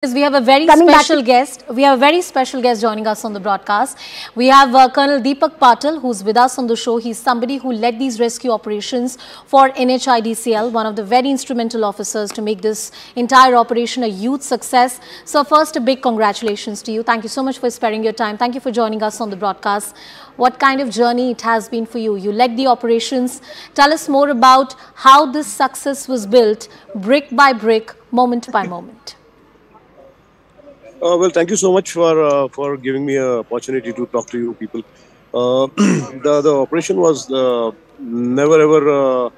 We have a very special guest. We have a very special guest joining us on the broadcast. We have Colonel Deepak Patil, who's with us on the show. He's somebody who led these rescue operations for NHIDCL, one of the very instrumental officers to make this entire operation a huge success. So first, a big congratulations to you. Thank you so much for sparing your time. Thank you for joining us on the broadcast. What kind of journey it has been for you? You led the operations. Tell us more about how this success was built, brick by brick, moment by moment. Well, thank you so much for giving me an opportunity to talk to you people. The operation was never ever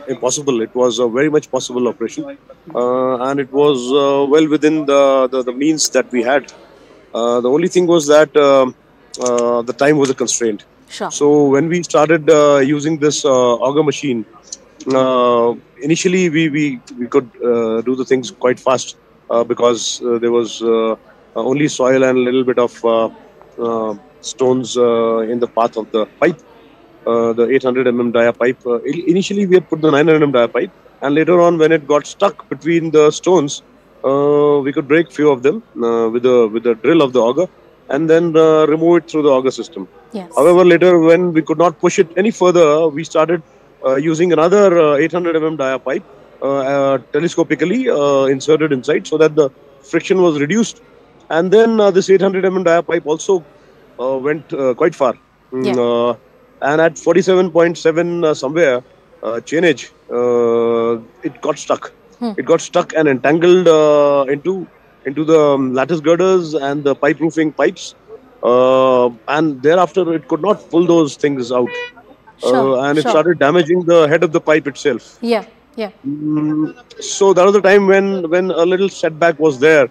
impossible. It was a very much possible operation, and it was well within the means that we had. The only thing was that the time was a constraint. Sure. So when we started using this auger machine, initially we could do the things quite fast. Because there was only soil and a little bit of stones in the path of the pipe, the 800 mm dia pipe. Initially, we had put the 900 mm dia pipe, and later on, when it got stuck between the stones, we could break few of them with the drill of the auger, and then remove it through the auger system. Yes. However, later when we could not push it any further, we started using another 800 mm dia pipe. Telescopically inserted inside so that the friction was reduced, and then this 800 mm dia pipe also went quite far. Yeah. And at 47.7 somewhere chainage, it got stuck. It got stuck and entangled into the lattice girders and the pipe roofing pipes, and thereafter it could not pull those things out. Sure, and it started damaging the head of the pipe itself. Yeah. Yeah. So that was the time when a little setback was there.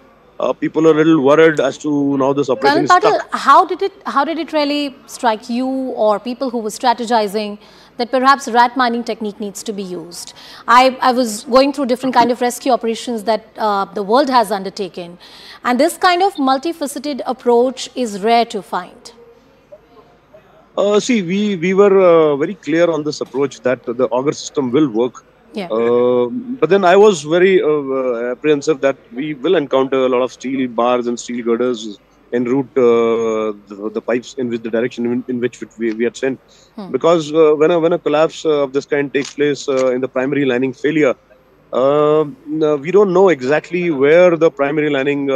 People are a little worried as to now this operation is stuck. How did it really strike you or people who were strategizing that perhaps rat mining technique needs to be used? I was going through different kind of rescue operations that the world has undertaken, and this kind of multifaceted approach is rare to find. See, we were very clear on this approach that the auger system will work. Yeah. But then I was very apprehensive that we will encounter a lot of steel bars and steel girders en route the pipes in which the direction in which we had sent. Because when a collapse of this kind takes place in the primary lining failure, we don't know exactly where the primary lining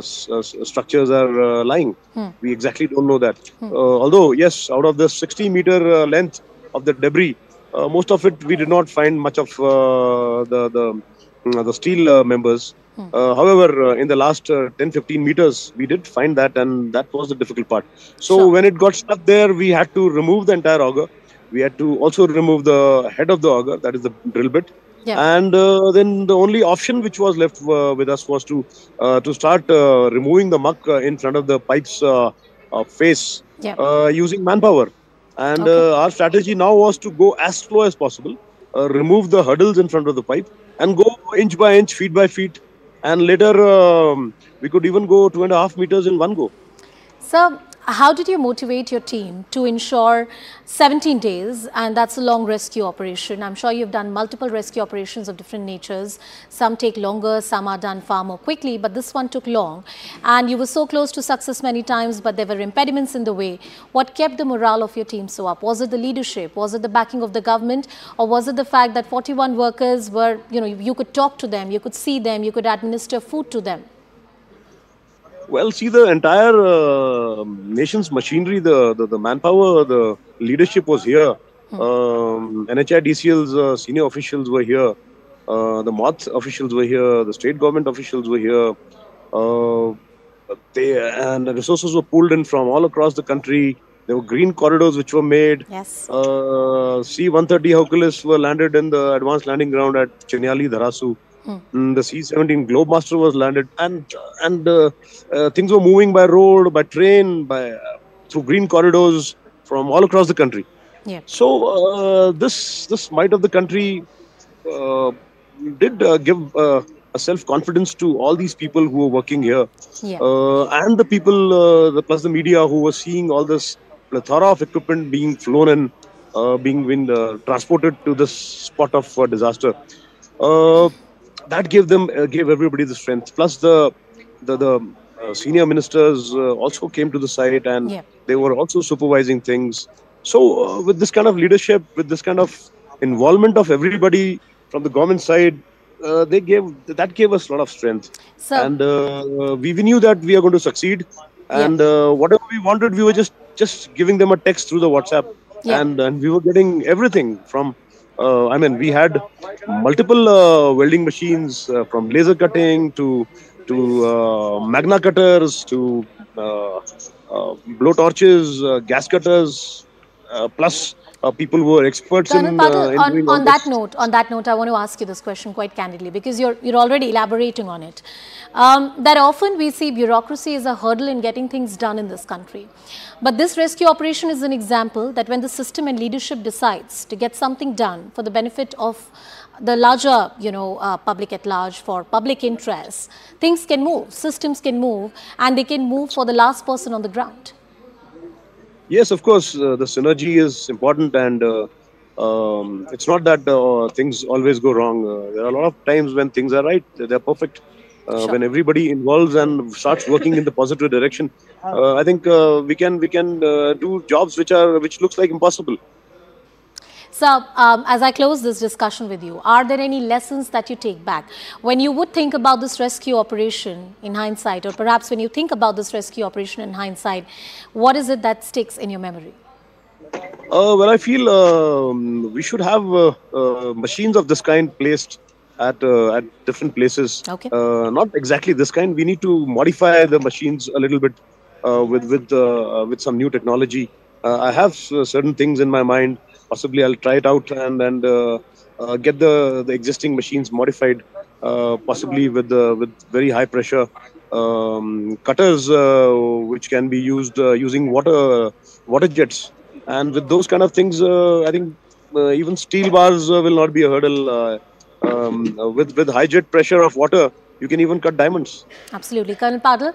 structures are lying. We exactly don't know that. Although, yes, out of the 60-meter length of the debris, most of it we did not find much of the steel members. However, in the last 10-15 meters, we did find that, and that was the difficult part. So when it got stuck there, we had to remove the entire auger. We had to also remove the head of the auger, that is the drill bit. Yeah. And then the only option which was left with us was to start removing the muck in front of the pipe's face using manpower. And our strategy now was to go as slow as possible, remove the hurdles in front of the pipe, and go inch by inch, feet by feet. And later, we could even go 2.5 meters in one go. Sir, how did you motivate your team to ensure 17 days, and that's a long rescue operation? I'm sure you've done multiple rescue operations of different natures. Some take longer, some are done far more quickly, but this one took long. And you were so close to success many times, but there were impediments in the way. What kept the morale of your team so up? Was it the leadership? Was it the backing of the government? Or was it the fact that 41 workers were, you could talk to them, you could see them, you could administer food to them? Well, see, the entire nation's machinery, the manpower, the leadership was here. NHIDCL's senior officials were here. The MOTH officials were here. The state government officials were here. And the resources were pulled in from all across the country. There were green corridors which were made. Yes. C-130 Hercules were landed in the advanced landing ground at Chenyali, Dharasu. The C-17 Globemaster was landed, and things were moving by road, by train, through green corridors from all across the country. Yeah. So this might of the country did give a self-confidence to all these people who were working here, and the people, plus the media, who were seeing all this plethora of equipment being flown in, being transported to this spot of disaster. that gave everybody the strength. Plus the senior ministers also came to the site, and Yeah. they were also supervising things. So with this kind of leadership, with this kind of involvement of everybody from the government side, that gave us a lot of strength, So, and we knew that we are going to succeed. yeah. And whatever we wanted, we were just giving them a text through the WhatsApp, Yeah. and we were getting everything from. I mean, we had multiple welding machines, from laser cutting to magna cutters to uh, blow torches, gas cutters, plus people who are experts Colonel Patil, in doing all this. on that note, I want to ask you this question quite candidly because you're already elaborating on it. That often we see bureaucracy as a hurdle in getting things done in this country. But this rescue operation is an example that when the system and leadership decides to get something done for the benefit of the larger, public at large, for public interests, things can move, systems can move, and they can move for the last person on the ground. Yes, of course, the synergy is important, and it's not that things always go wrong. There are a lot of times when things are right, they're perfect. Sure. When everybody involves and starts working in the positive direction, I think we can do jobs which looks like impossible. So, as I close this discussion with you, are there any lessons that you take back when you would think about this rescue operation in hindsight, or perhaps when you think about this rescue operation in hindsight, what is it that sticks in your memory? Well, I feel we should have machines of this kind placed at different places. Okay. Not exactly this kind. We need to modify the machines a little bit with some new technology. I have certain things in my mind. Possibly, I'll try it out and get the existing machines modified. Possibly with very high pressure cutters, which can be used using water jets. And with those kind of things, I think even steel bars will not be a hurdle. With high jet pressure of water, you can even cut diamonds. Absolutely. Colonel Patil,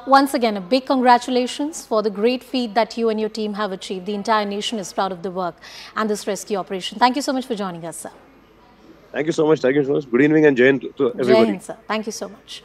once again, a big congratulations for the great feat that you and your team have achieved. The entire nation is proud of the work and this rescue operation. Thank you so much for joining us, sir. Thank you so much. Thank you so much. Good evening and Jai Hind to Jai everybody. Hind, sir. Thank you so much.